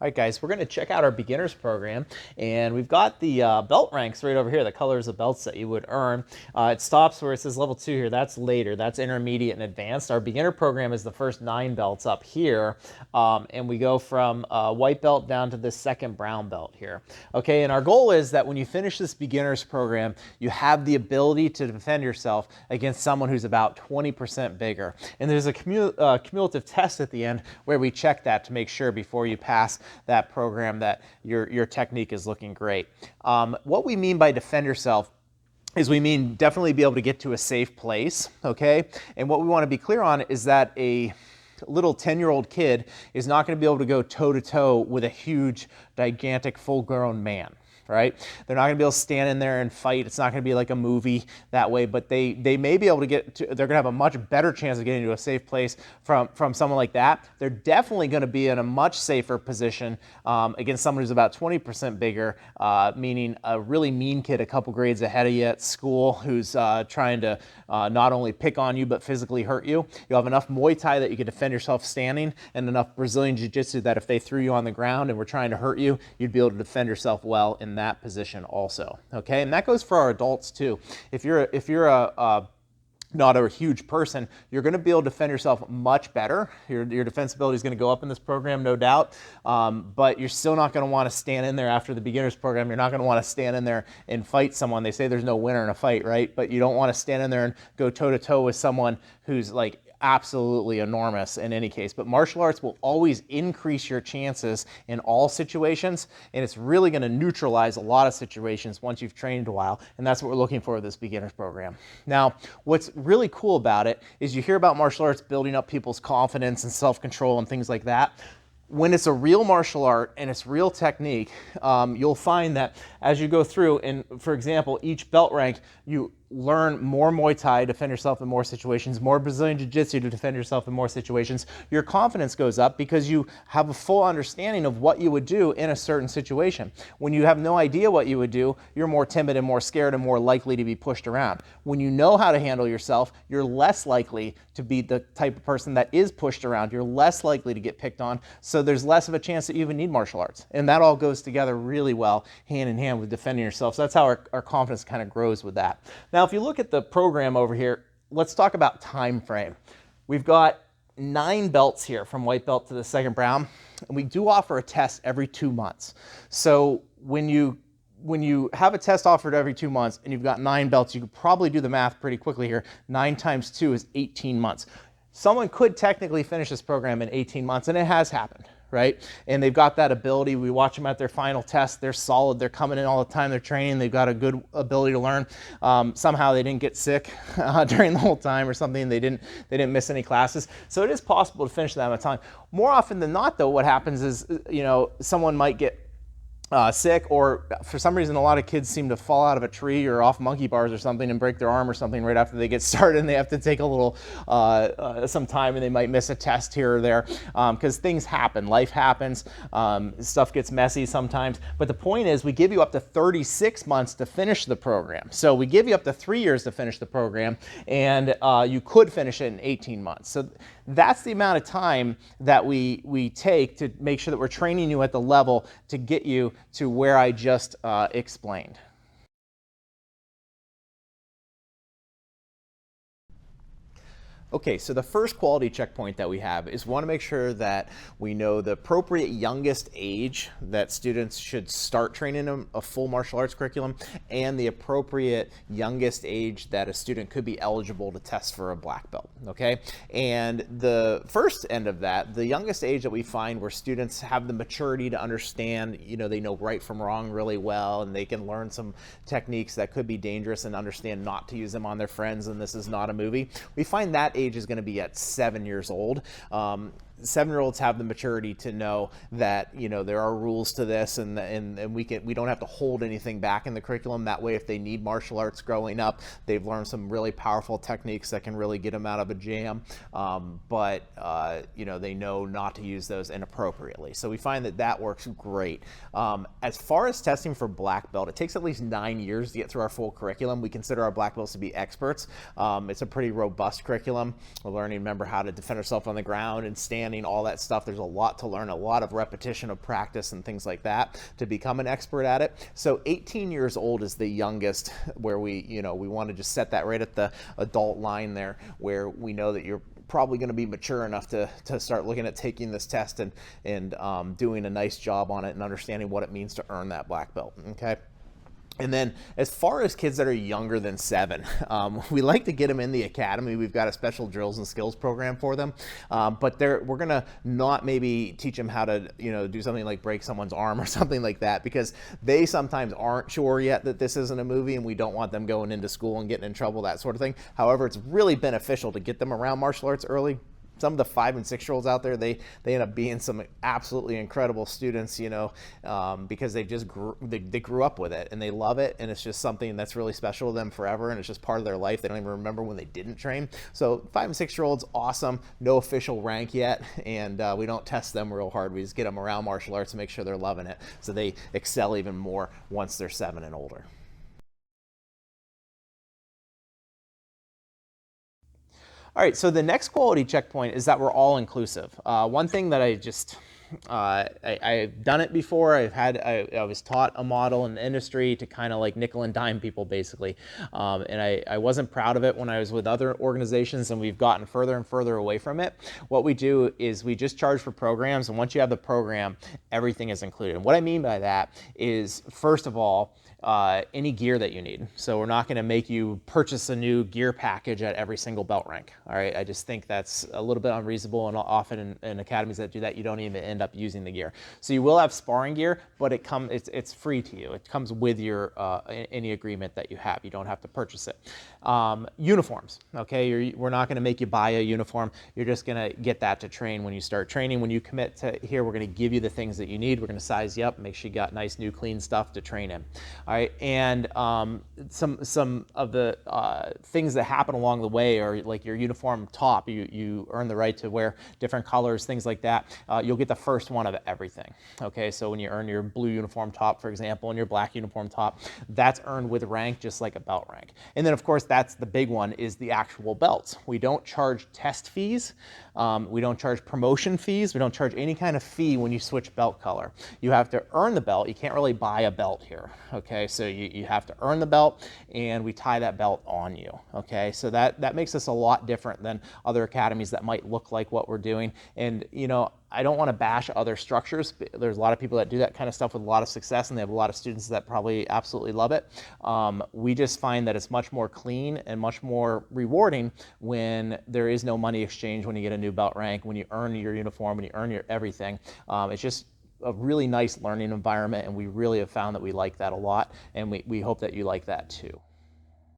All right, guys, we're going to check out our beginners program, and we've got the belt ranks right over here, the colors of belts that you would earn. It stops where it says level 2 here. That's later. That's intermediate and advanced. Our beginner program is the first 9 belts up here, and we go from white belt down to the second brown belt here. Okay, and our goal is that when you finish this beginners program, you have the ability to defend yourself against someone who's about 20% bigger. And there's a cumulative test at the end where we check that to make sure before you pass that program that your technique is looking great. What we mean by defend yourself is we mean definitely be able to get to a safe place, okay? And what we want to be clear on is that a little 10-year-old kid is not going to be able to go toe-to-toe with a huge, gigantic, full-grown man. Right? They're not going to be able to stand in there and fight. It's not going to be like a movie that way, but they may be able to they're going to have a much better chance of getting to a safe place from someone like that. They're definitely going to be in a much safer position against someone who's about 20% bigger, meaning a really mean kid a couple grades ahead of you at school who's trying to not only pick on you but physically hurt you. You'll have enough Muay Thai that you can defend yourself standing, and enough Brazilian Jiu-Jitsu that if they threw you on the ground and were trying to hurt you, you'd be able to defend yourself well in that position also. Okay, and that goes for our adults too. If you're not a huge person, you're going to be able to defend yourself much better. Your defensibility is going to go up in this program, no doubt, but you're still not going to want to stand in there after the beginners program. You're not going to want to stand in there and fight someone. They say there's no winner in a fight, right? But you don't want to stand in there and go toe-to-toe with someone who's like absolutely enormous in any case. But martial arts will always increase your chances in all situations, and it's really going to neutralize a lot of situations once you've trained a while, and that's what we're looking for with this beginners program. Now, what's really cool about it is you hear about martial arts building up people's confidence and self-control and things like that. When it's a real martial art and it's real technique, you'll find that as you go through, and for example, each belt rank, you learn more Muay Thai to defend yourself in more situations, more Brazilian Jiu-Jitsu to defend yourself in more situations. Your confidence goes up because you have a full understanding of what you would do in a certain situation. When you have no idea what you would do, you're more timid and more scared and more likely to be pushed around. When you know how to handle yourself, you're less likely to be the type of person that is pushed around. You're less likely to get picked on, so there's less of a chance that you even need martial arts. And that all goes together really well, hand in hand with defending yourself. So that's how our confidence kind of grows with that. Now, if you look at the program over here, let's talk about time frame. We've got 9 belts here from white belt to the second brown, and we do offer a test every 2 months. So when you have a test offered every 2 months and you've got 9 belts, you could probably do the math pretty quickly here. 9 times 2 is 18 months. Someone could technically finish this program in 18 months, and it has happened, right? And they've got that ability. We watch them at their final test. They're solid. They're coming in all the time. They're training. They've got a good ability to learn. Somehow they didn't get sick during the whole time or something. They didn't miss any classes. So it is possible to finish that amount of time. More often than not, though, what happens is, someone might get sick, or for some reason a lot of kids seem to fall out of a tree or off monkey bars or something and break their arm or something right after they get started, and they have to take a little some time, and they might miss a test here or there because things happen, life happens, stuff gets messy sometimes. But the point is, we give you up to 36 months to finish the program. So we give you up to 3 years to finish the program, and you could finish it in 18 months. So that's the amount of time that we take to make sure that we're training you at the level to get you to where I just explained. Okay, so the first quality checkpoint that we have is we want to make sure that we know the appropriate youngest age that students should start training a full martial arts curriculum, and the appropriate youngest age that a student could be eligible to test for a black belt, okay? And the first end of that, the youngest age that we find where students have the maturity to understand, they know right from wrong really well, and they can learn some techniques that could be dangerous and understand not to use them on their friends, and this is not a movie. We find that age is going to be at 7 years old. 7-year-olds have the maturity to know that there are rules to this, and we don't have to hold anything back in the curriculum. That way, if they need martial arts growing up, they've learned some really powerful techniques that can really get them out of a jam. But they know not to use those inappropriately. So we find that works great. As far as testing for black belt, it takes at least 9 years to get through our full curriculum. We consider our black belts to be experts. It's a pretty robust curriculum. We're learning, remember, how to defend ourselves on the ground and stand understanding all that stuff. There's a lot to learn, a lot of repetition of practice and things like that to become an expert at it. So 18 years old is the youngest, where we want to just set that right at the adult line there, where we know that you're probably going to be mature enough to start looking at taking this test and doing a nice job on it and understanding what it means to earn that black belt. Okay. And then as far as kids that are younger than 7, we like to get them in the academy. We've got a special drills and skills program for them. But we're going to not maybe teach them how to, do something like break someone's arm or something like that, because they sometimes aren't sure yet that this isn't a movie, and we don't want them going into school and getting in trouble, that sort of thing. However, it's really beneficial to get them around martial arts early. Some of the 5 and 6-year-olds out there, they end up being some absolutely incredible students, because they grew up with it and they love it, and it's just something that's really special to them forever, and it's just part of their life. They don't even remember when they didn't train. So 5 and 6-year-olds, awesome. No official rank yet, and we don't test them real hard. We just get them around martial arts to make sure they're loving it, so they excel even more once they're 7 and older. All right, so the next quality checkpoint is that we're all inclusive. One thing that I've done it before. I was taught a model in the industry to kind of like nickel and dime people, basically, and I wasn't proud of it when I was with other organizations, and we've gotten further and further away from it. What we do is we just charge for programs, and once you have the program, everything is included. And what I mean by that is, first of all, any gear that you need. So we're not going to make you purchase a new gear package at every single belt rank. All right, I just think that's a little bit unreasonable, and often in academies that do that, you don't even end up using the gear. So you will have sparring gear, but it's free to you. It comes with your any agreement that you have. You don't have to purchase it. Uniforms. Okay, we're not going to make you buy a uniform. You're just going to get that to train when you start training. When you commit to here, we're going to give you the things that you need. We're going to size you up, make sure you got nice, new, clean stuff to train in. All right, and some of the things that happen along the way are like your uniform top. You earn the right to wear different colors, things like that. You'll get the first one of everything. Okay, so when you earn your blue uniform top, for example, and your black uniform top, that's earned with rank, just like a belt rank. And then, of course, that's the big one, is the actual belts. We don't charge test fees. We don't charge promotion fees. We don't charge any kind of fee when you switch belt color. You have to earn the belt. You can't really buy a belt here. Okay, so you have to earn the belt, and we tie that belt on you. Okay, so that makes us a lot different than other academies that might look like what we're doing. And I don't want to bash other structures. There's a lot of people that do that kind of stuff with a lot of success, and they have a lot of students that probably absolutely love it. We just find that it's much more clean and much more rewarding when there is no money exchange when you get a new belt rank, when you earn your uniform, when you earn your everything. It's just a really nice learning environment, and we really have found that we like that a lot, and we hope that you like that too.